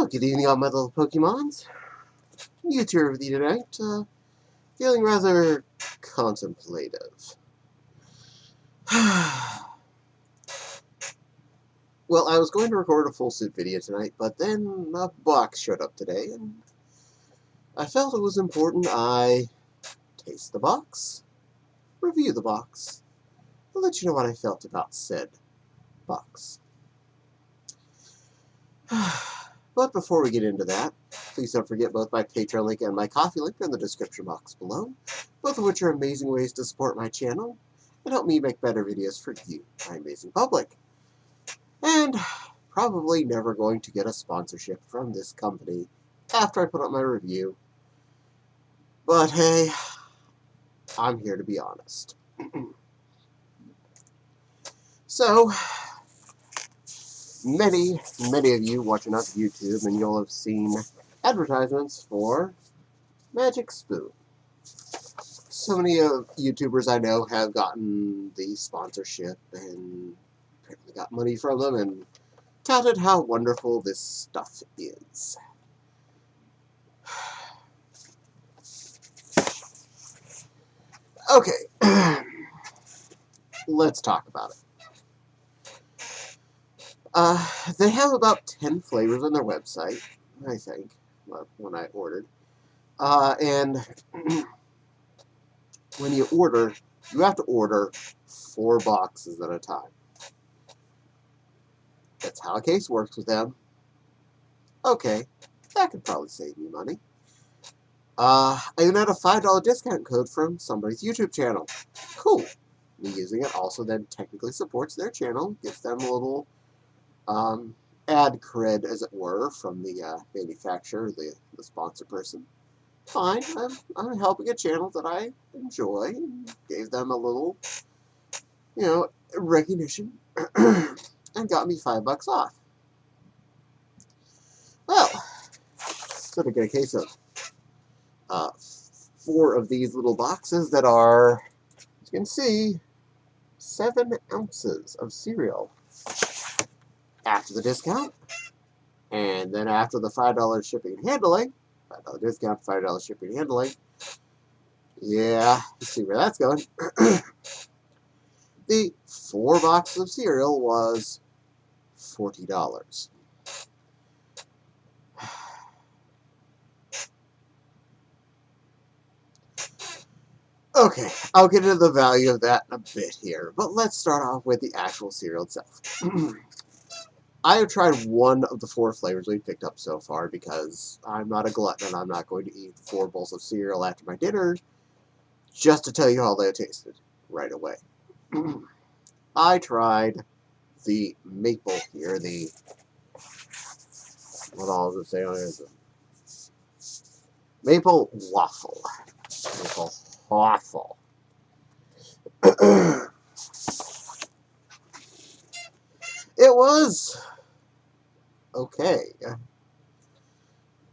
Well, good evening, all my little Pokemons. Mewtwo with you tonight. Feeling rather contemplative. Well, I was going to record a full suit video tonight, but then a box showed up today, and I felt it was important I taste the box, review the box, and let you know what I felt about said box. But before we get into that, please don't forget both my Patreon link and my Ko-fi link are in the description box below, both of which are amazing ways to support my channel and help me make better videos for you, my amazing public. And probably never going to get a sponsorship from this company after I put up my review. But hey, I'm here to be honest. So, many of you watching on YouTube, and you'll have seen advertisements for Magic Spoon. So many of YouTubers I know have gotten the sponsorship and apparently got money from them and touted how wonderful this stuff is. Okay, let's talk about it. They have about 10 flavors on their website, I think, when I ordered. And when you order, you have to order 4 boxes at a time. That's how a case works with them. Okay, that could probably save me money. I even had a $5 discount code from somebody's YouTube channel. Cool. Me using it also then technically supports their channel, gives them a little ad cred, as it were, from the manufacturer, the sponsor person. Fine, I'm helping a channel that I enjoy, and gave them a little, recognition, and got me $5 off. Well, so to get a case of 4 of these little boxes that are, as you can see, 7 ounces of cereal after the discount, and then after the $5 shipping and handling, $5 discount, $5 shipping and handling. Yeah, you see where that's going. The 4 boxes of cereal was $40. Okay, I'll get into the value of that in a bit here, but let's start off with the actual cereal itself. I have tried one of the 4 flavors we've picked up so far because I'm not a glutton and I'm not going to eat 4 bowls of cereal after my dinner just to tell you how they tasted right away. I tried the maple here, what all does it say on it? Maple waffle. Maple waffle. It was okay.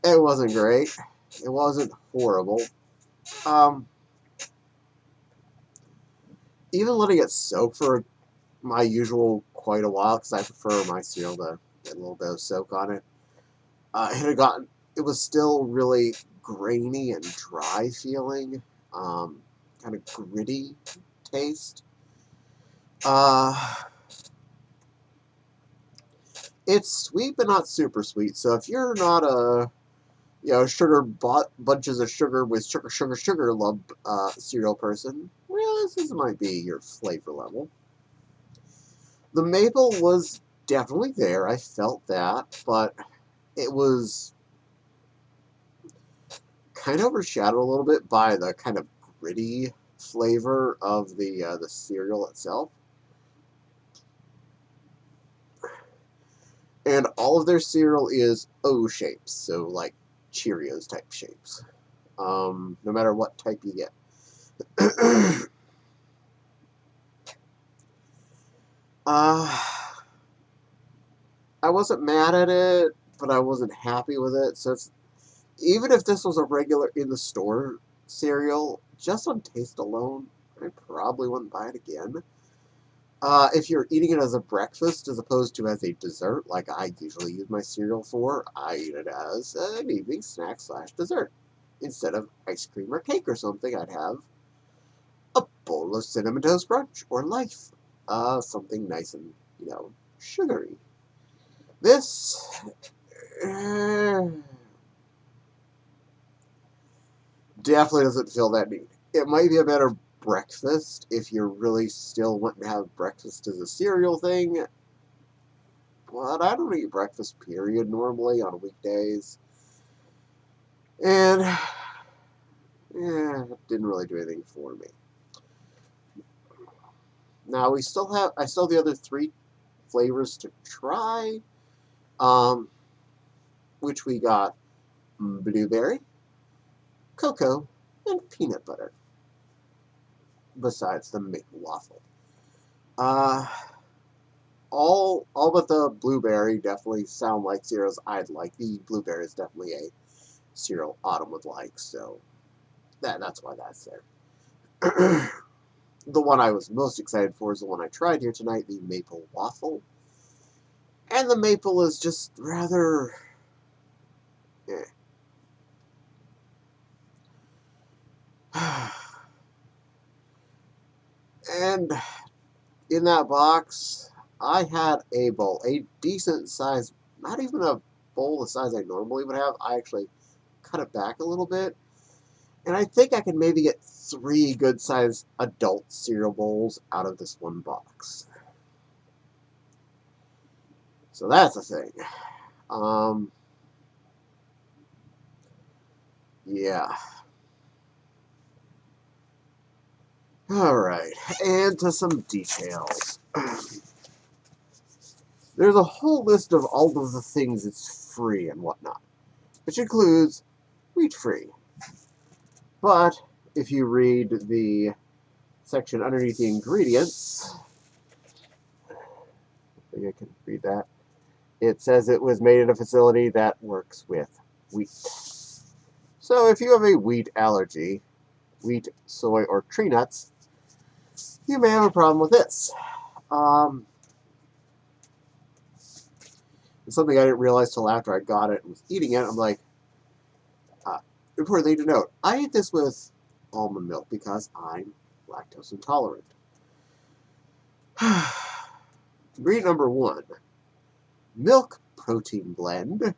It wasn't great. It wasn't horrible. Even letting it soak for my usual quite a while, because I prefer my cereal to get a little bit of soak on it. It was still really grainy and dry feeling, kind of gritty taste. It's sweet, but not super sweet. So if you're not a bunches of sugar with sugar love cereal person, well, this might be your flavor level. The maple was definitely there. I felt that, but it was kind of overshadowed a little bit by the kind of gritty flavor of the cereal itself. And all of their cereal is O shapes, so like Cheerios type shapes. No matter what type you get. I wasn't mad at it, but I wasn't happy with it. So even if this was a regular in the store cereal, just on taste alone, I probably wouldn't buy it again. If you're eating it as a breakfast as opposed to as a dessert, like I usually use my cereal for, I eat it as an evening snack slash dessert. Instead of ice cream or cake or something, I'd have a bowl of Cinnamon Toast Crunch or Life. Something nice and, sugary. This definitely doesn't fill that need. It might be a better breakfast if you're really still wanting to have breakfast as a cereal thing, but I don't eat breakfast, period, normally on weekdays. And, it didn't really do anything for me. Now, I still have the other 3 flavors to try, which we got blueberry, cocoa, and peanut butter, besides the maple waffle. All but the blueberry definitely sound like cereals I'd like. The blueberry is definitely a cereal Autumn would like, so that's why that's there. The one I was most excited for is the one I tried here tonight, the maple waffle. And the maple is just rather... And in that box, I had a bowl, a decent size, not even a bowl the size I normally would have. I actually cut it back a little bit. And I think I can maybe get 3 good-sized adult cereal bowls out of this one box. So that's a thing. Yeah. Alright, and to some details. There's a whole list of all of the things it's free and whatnot, which includes wheat-free. But if you read the section underneath the ingredients, I think I can read that. It says it was made in a facility that works with wheat. So if you have a wheat allergy, wheat, soy, or tree nuts, you may have a problem with this. It's something I didn't realize till after I got it and was eating it. I'm like, important thing to note, I eat this with almond milk because I'm lactose intolerant. Ingredient number 1, milk protein blend.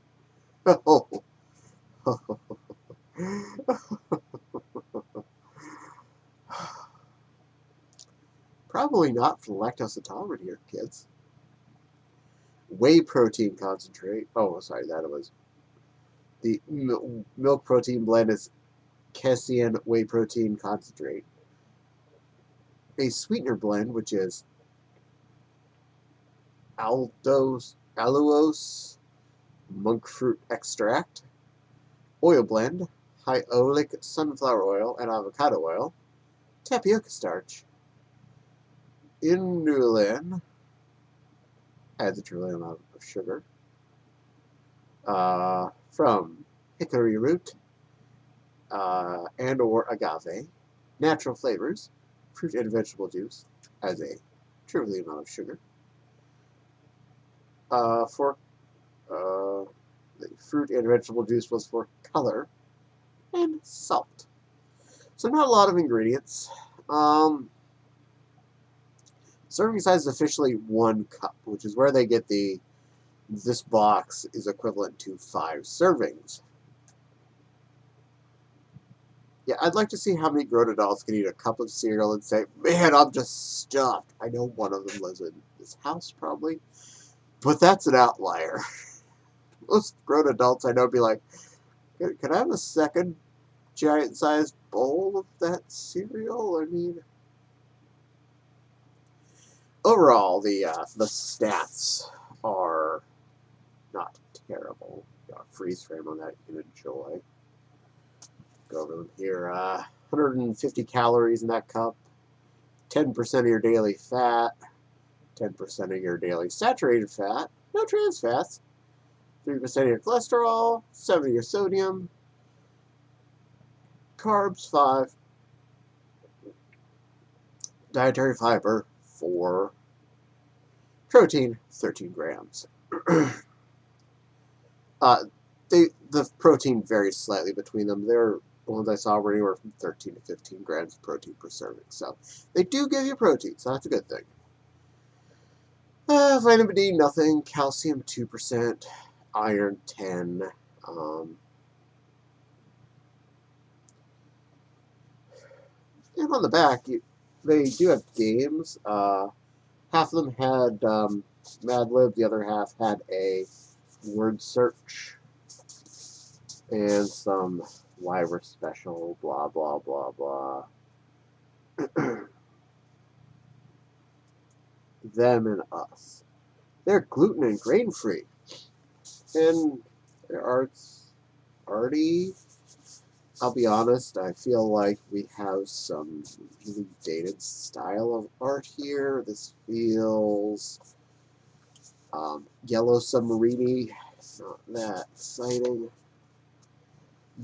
Probably not for the lactose intolerant here, kids. Whey protein concentrate. Oh, sorry, that was the milk protein blend is casein whey protein concentrate. A sweetener blend, which is allulose monk fruit extract. Oil blend, high oleic sunflower oil and avocado oil. Tapioca starch. Inulin adds a trillion amount of sugar. From hickory root and or agave. Natural flavors, fruit and vegetable juice as a trivial amount of sugar. For the fruit and vegetable juice was for color and salt. So not a lot of ingredients. Serving size is officially 1 cup, which is where they get this box is equivalent to 5 servings. Yeah, I'd like to see how many grown adults can eat a cup of cereal and say, man, I'm just stuffed. I know one of them lives in this house, probably. But that's an outlier. Most grown adults I know would be like, can I have a second giant-sized bowl of that cereal? I mean, overall, the stats are not terrible. Got a freeze frame on that you can enjoy. Go over them here. 150 calories in that cup. 10% of your daily fat. 10% of your daily saturated fat. No trans fats. 3% of your cholesterol. 7 of your sodium. Carbs, 5. Dietary fiber, 4. Protein, 13 grams. The protein varies slightly between them. The ones I saw were anywhere from 13 to 15 grams of protein per serving. So they do give you protein, so that's a good thing. Vitamin D, nothing. Calcium, 2%. Iron, 10. And on the back, they do have games. Half of them had Mad Lib, the other half had a word search and some Wyver special, blah, blah, blah, blah. Them and us. They're gluten and grain free. And their art's arty. I'll be honest, I feel like we have some really dated style of art here. This feels yellow submarine-y. Not that exciting.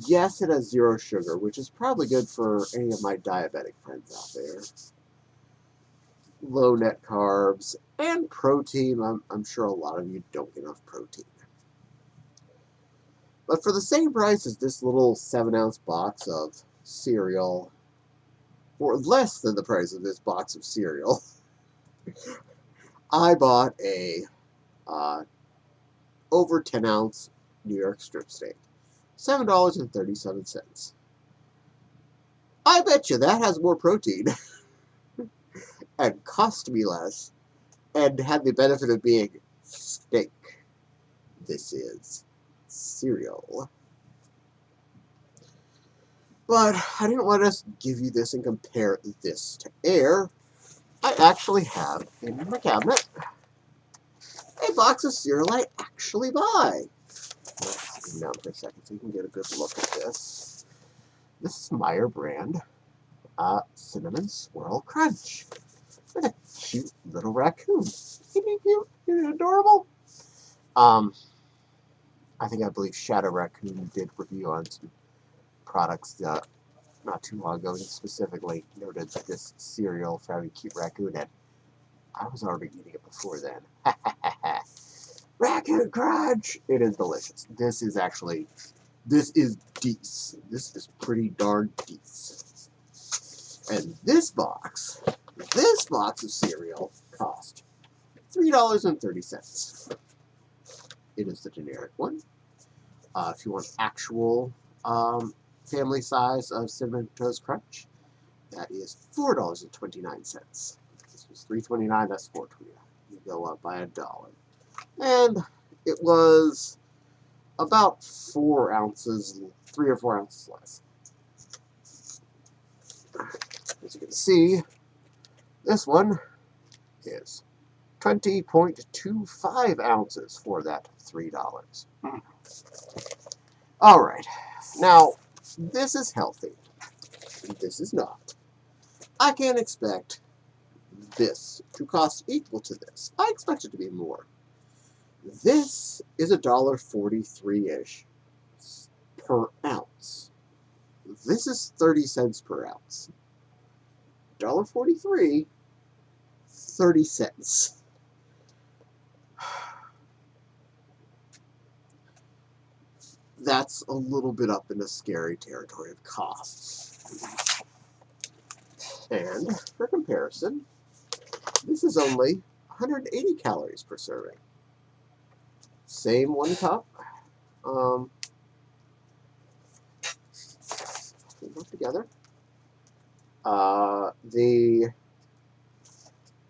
Yes, it has 0 sugar, which is probably good for any of my diabetic friends out there. Low net carbs and protein. I'm sure a lot of you don't get enough protein. But for the same price as this little 7-ounce box of cereal, or less than the price of this box of cereal, I bought a over 10-ounce New York strip steak. $7.37. I bet you that has more protein and cost me less and had the benefit of being steak. This is cereal. But I didn't want to just give you this and compare this to air. I actually have in my cabinet a box of cereal I actually buy. Let's zoom down for a second so you can get a good look at this. This is Meyer brand Cinnamon Swirl Crunch with a cute little raccoon. Isn't he cute? Isn't it adorable? I believe Shadow Raccoon did review on some products not too long ago. He specifically noted that this cereal for having a cute raccoon, and I was already eating it before then. Raccoon Crunch! It is delicious. This is decent. This is pretty darn decent. And this box of cereal cost $3.30. It is the generic one. If you want actual family size of Cinnamon Toast Crunch, that is $4.29. This was $3.29. That's $4.29. You go up by $1. And it was about 4 ounces, 3 or 4 ounces less. As you can see, this one is 20.25 ounces for that $3. All right. Now, this is healthy. This is not. I can't expect this to cost equal to this. I expect it to be more. This is $1.43-ish per ounce. This is 30 cents per ounce. $1.43, 30 cents. That's a little bit up in the scary territory of costs. And for comparison, this is only 180 calories per serving. Same 1 cup. Put them together. The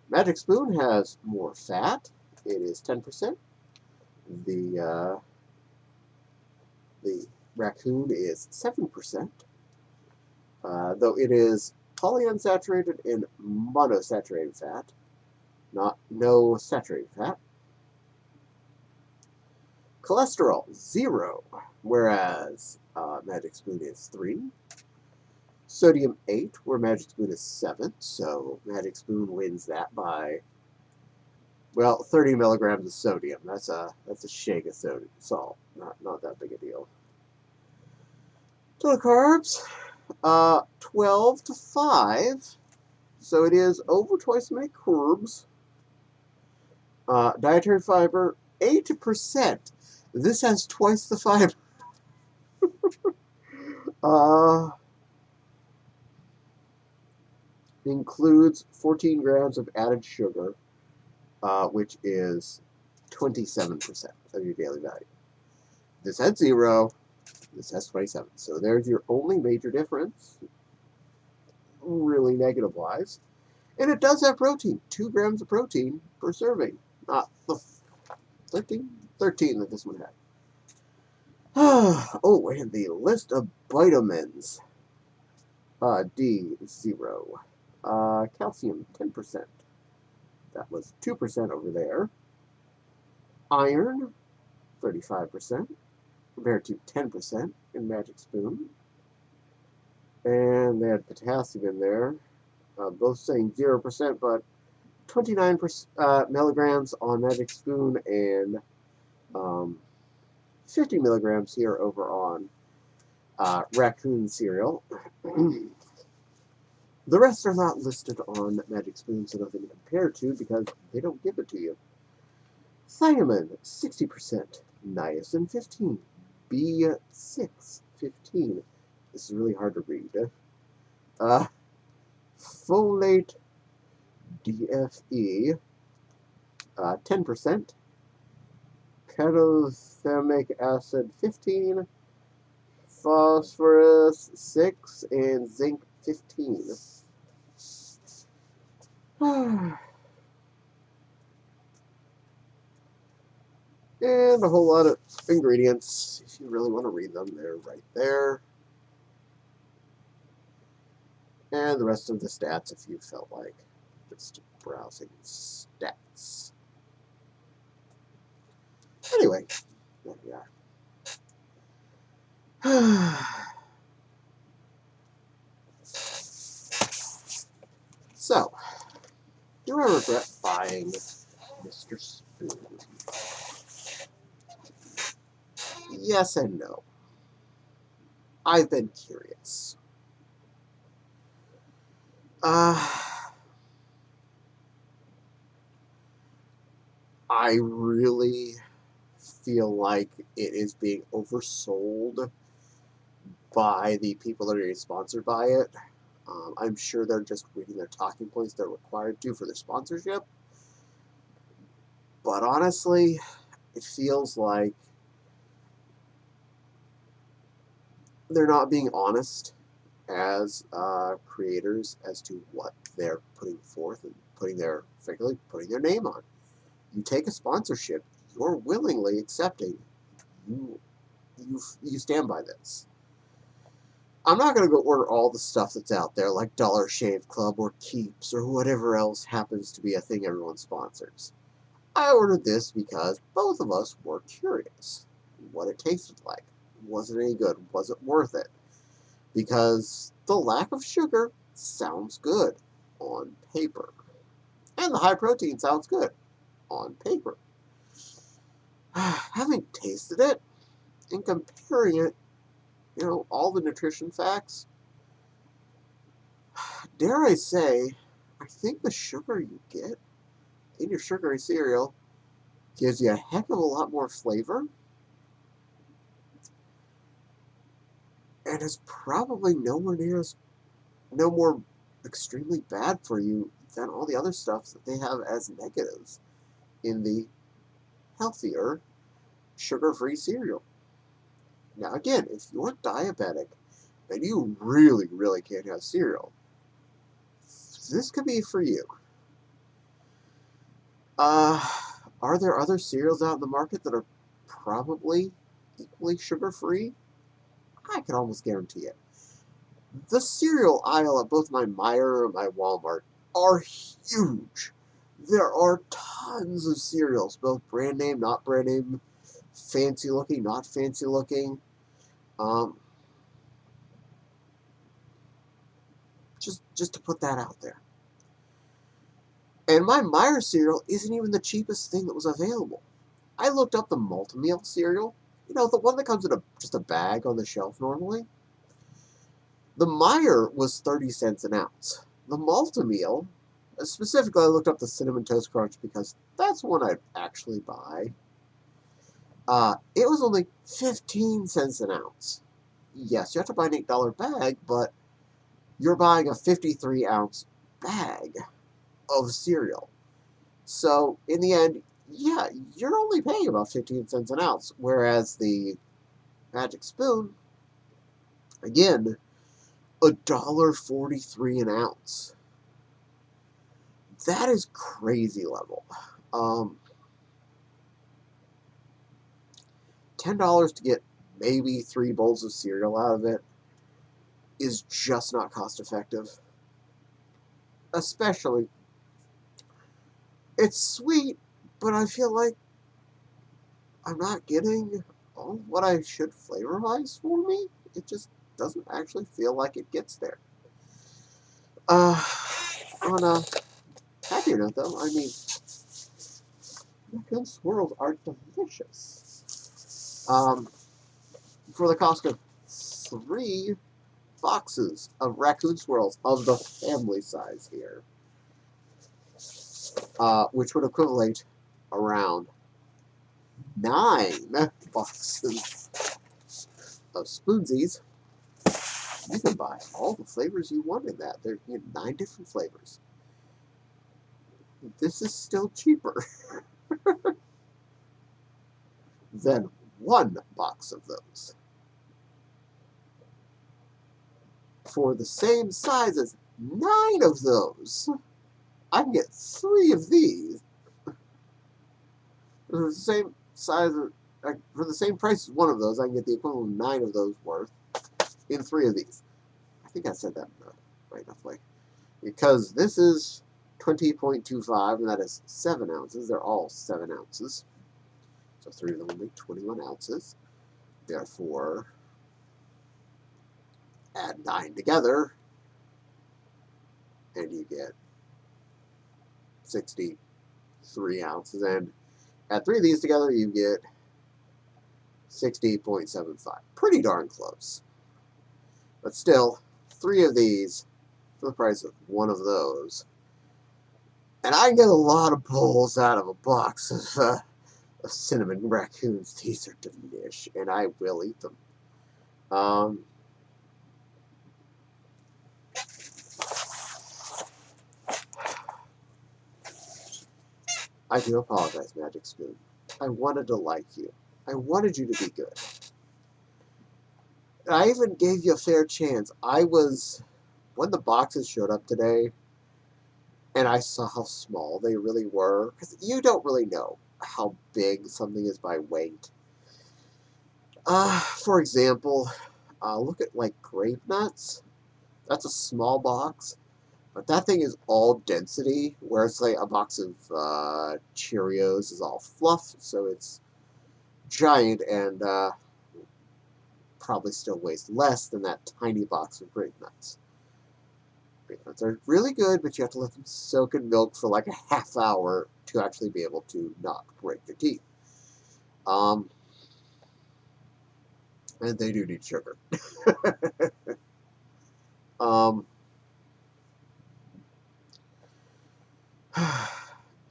Magic Spoon has more fat. It is 10%. The Raccoon is 7%. Though it is polyunsaturated and monosaturated fat, no saturated fat. Cholesterol, 0, whereas Magic Spoon is 3. Sodium, 8, where Magic Spoon is 7, so Magic Spoon wins that by, well, 30 milligrams of sodium. That's a shake of salt. Not that big a deal. Total carbs, 12 to 5, so it is over twice as many carbs Dietary fiber, 8%. This has twice the fiber. Includes 14 grams of added sugar, which is 27% of your daily value. This had 0. This has 27. So there's your only major difference, really negative-wise. And it does have protein, 2 grams of protein per serving, not the 13 that this one had. Oh, and the list of vitamins. D, 0. Calcium, 10%. That was 2% over there. Iron, 35%, compared to 10% in Magic Spoon. And they had potassium in there, both saying 0%, but 29 milligrams on Magic Spoon and 50 milligrams here over on Raccoon cereal. The rest are not listed on Magic Spoon, so nothing to compare to because they don't give it to you. Thiamine, 60%. Niacin, 15. B6, 15. This is really hard to read. Folate, DFE, 10%. Pantothenic acid, 15. Phosphorus, 6. And zinc, 15. And a whole lot of ingredients. If you really want to read them, they're right there. And the rest of the stats if you felt like just browsing stats. Anyway, there we are. So, do I regret buying Mr. Spoon? Yes and no. I've been curious. I really feel like it is being oversold by the people that are getting sponsored by it. I'm sure they're just reading their talking points they're required to for their sponsorship. But honestly, it feels like they're not being honest as creators as to what they're putting forth and frankly, putting their name on. You take a sponsorship, you're willingly accepting. You stand by this. I'm not going to go order all the stuff that's out there, like Dollar Shave Club or Keeps or whatever else happens to be a thing everyone sponsors. I ordered this because both of us were curious what it tasted like. Was it any good? Was it worth it? Because the lack of sugar sounds good on paper. And the high protein sounds good on paper. Having tasted it and comparing it, all the nutrition facts, dare I say, I think the sugar you get in your sugary cereal gives you a heck of a lot more flavor and is probably no more extremely bad for you than all the other stuff that they have as negatives in the healthier sugar-free cereal. Now again, if you're diabetic and you really, really can't have cereal, this could be for you. Are there other cereals out in the market that are probably equally sugar-free? I can almost guarantee it. The cereal aisle at both my Meijer and my Walmart are huge. There are tons of cereals, both brand name, not brand name, fancy looking, not fancy looking. Just to put that out there. And my Meijer cereal isn't even the cheapest thing that was available. I looked up the multi-meal cereal, the one that comes in just a bag on the shelf normally. The Meijer was 30 cents an ounce. The multi-meal Specifically, I looked up the Cinnamon Toast Crunch because that's one I'd actually buy. It was only 15 cents an ounce. Yes, you have to buy an $8 bag, but you're buying a 53-ounce bag of cereal. So, in the end, yeah, you're only paying about 15 cents an ounce, whereas the Magic Spoon, again, $1.43 an ounce. That is crazy level. $10 to get maybe 3 bowls of cereal out of it is just not cost effective. Especially, it's sweet, but I feel like I'm not getting all what I should flavor wise for me. It just doesn't actually feel like it gets there. On a happier note, though, I mean, raccoon swirls are delicious. For the cost of 3 boxes of raccoon swirls of the family size here, which would equivalent around 9 boxes of Spoonsies, you can buy all the flavors you want in that. There are 9 different flavors. This is still cheaper than 1 box of those. For the same size as 9 of those, I can get 3 of these. For the same size, for the same price as 1 of those, I can get the equivalent of 9 of those worth in 3 of these. I think I said that right enough way. Because this is 20.25, and that is 7 ounces. They're all 7 ounces. So 3 of them will make 21 ounces. Therefore, add 9 together, and you get 63 ounces. And add 3 of these together, you get 60.75. Pretty darn close. But still, 3 of these for the price of 1 of those. And I get a lot of bowls out of a box of cinnamon raccoons. These are delish, and I will eat them. I do apologize, Magic Spoon. I wanted to like you. I wanted you to be good. And I even gave you a fair chance. When the boxes showed up today, and I saw how small they really were, because you don't really know how big something is by weight. For example, look at like grape nuts. That's a small box, but that thing is all density, whereas like a box of Cheerios is all fluff, so it's giant and probably still weighs less than that tiny box of grape nuts. Grape nuts are really good, but you have to let them soak in milk for like a half hour to actually be able to not break your teeth. And they do need sugar.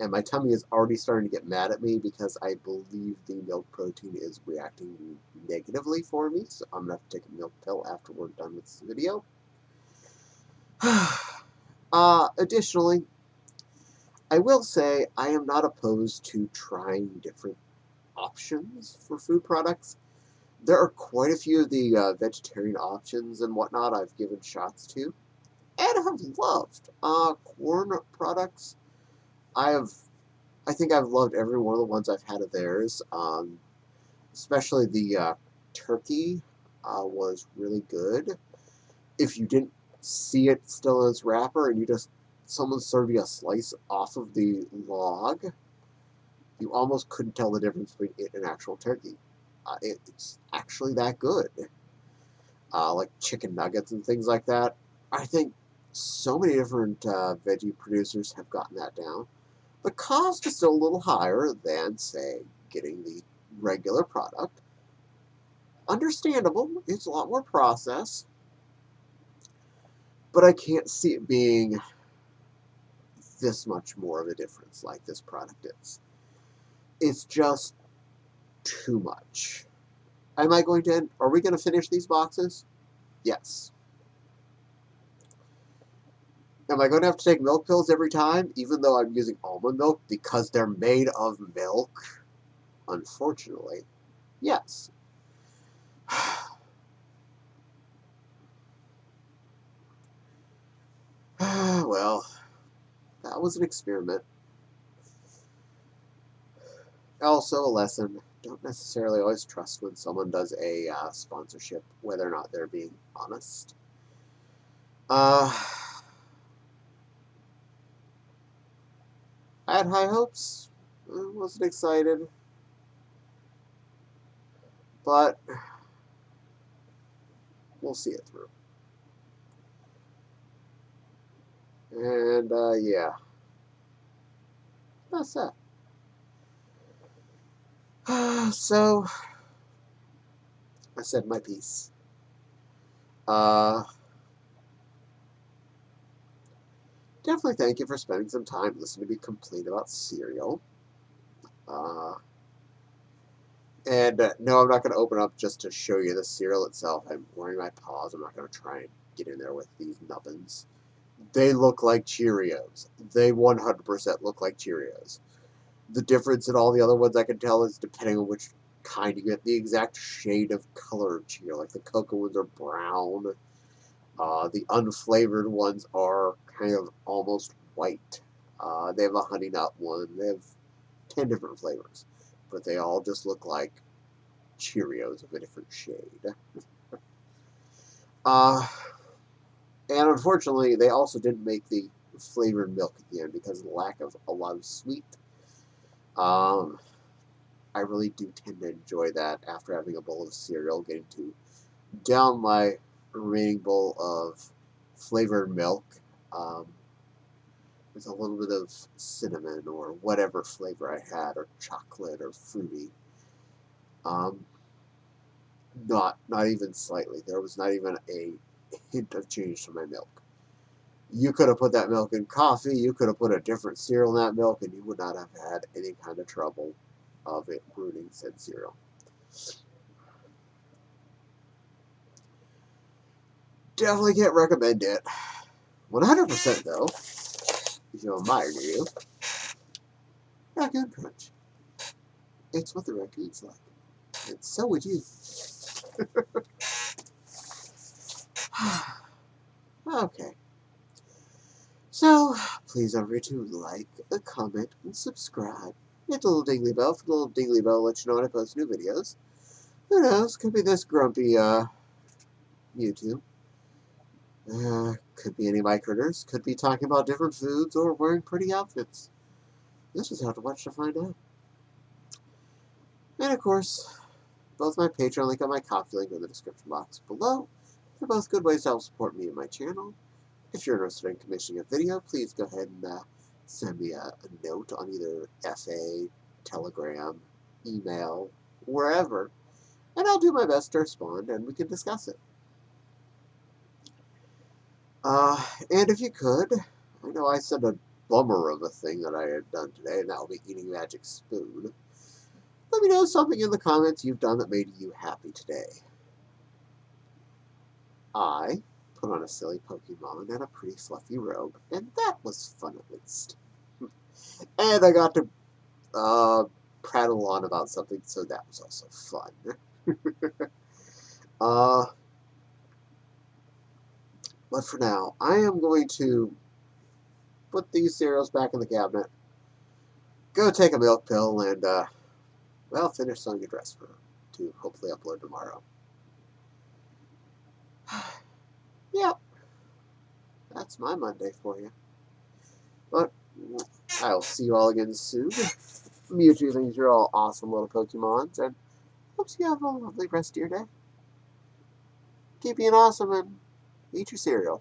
And my tummy is already starting to get mad at me because I believe the milk protein is reacting negatively for me, so I'm going to have to take a milk pill after we're done with this video. Additionally, I will say I am not opposed to trying different options for food products. There are quite a few of the vegetarian options and whatnot I've given shots to and have loved. Corn products, I think I've loved every one of the ones I've had of theirs. Especially the turkey was really good. If you didn't see it still in its wrapper and someone served you a slice off of the log, you almost couldn't tell the difference between it and actual turkey. It's actually that good. Like chicken nuggets and things like that. I think so many different veggie producers have gotten that down. The cost is still a little higher than, say, getting the regular product. Understandable, it's a lot more processed, but I can't see it being this much more of a difference like this product is. It's just too much. Are we going to finish these boxes? Yes. Am I going to have to take milk pills every time, even though I'm using almond milk because they're made of milk? Unfortunately, yes. Well, that was an experiment. Also, a lesson. Don't necessarily always trust when someone does a sponsorship, whether or not they're being honest. I had high hopes. I wasn't excited. But we'll see it through. And, yeah. That's that. So, I said my piece. Definitely thank you for spending some time listening to me complain about cereal. And no, I'm not going to open up just to show you the cereal itself. I'm wearing my paws. I'm not going to try and get in there with these nubbins. They look like Cheerios. They 100% look like Cheerios. The difference in all the other ones I can tell is depending on which kind you get, the exact shade of color of Cheerio. Like the cocoa ones are brown. The unflavored ones are kind of almost white. They have a honey nut one. They have 10 different flavors. But they all just look like Cheerios of a different shade. And unfortunately, they also didn't make the flavored milk at the end because of the lack of a lot of sweet. I really do tend to enjoy that after having a bowl of cereal, getting to down my remaining bowl of flavored milk with a little bit of cinnamon or whatever flavor I had, or chocolate or fruity. Not even slightly. There was not even a hint of change to my milk. You could have put that milk in coffee, you could have put a different cereal in that milk, and you would not have had any kind of trouble of it ruining said cereal. Definitely can't recommend it. 100% though, if you admire you. Raccoon Crunch. It's what the raccoons like. And so would you. Okay. So, please don't forget to like, comment, and subscribe. Hit the little dingly bell for the little dingly bell lets you know when I post new videos. Who knows? Could be this grumpy, Mewtwo. Could be any of my critters. Could be talking about different foods or wearing pretty outfits. You'll just have to watch to find out. And of course, both my Patreon link and my Ko-fi link are in the description box below. They're both good ways to help support me and my channel. If you're interested in commissioning a video, please go ahead and send me a note on either FA, Telegram, email, wherever, and I'll do my best to respond and we can discuss it. And if you could, I know I said a bummer of a thing that I had done today, and that will be eating Magic Spoon. Let me know something in the comments you've done that made you happy today. I put on a silly Pokemon and a pretty fluffy robe, and that was fun at least. And I got to prattle on about something, so that was also fun. But for now, I am going to put these cereals back in the cabinet, go take a milk pill, and, well, finish sewing a dress for her to hopefully upload tomorrow. Yep, that's my Monday for you. But I'll see you all again soon. Mewtwo thinks you're all awesome little Pokemons, and hope you have a lovely rest of your day. Keep being awesome and eat your cereal.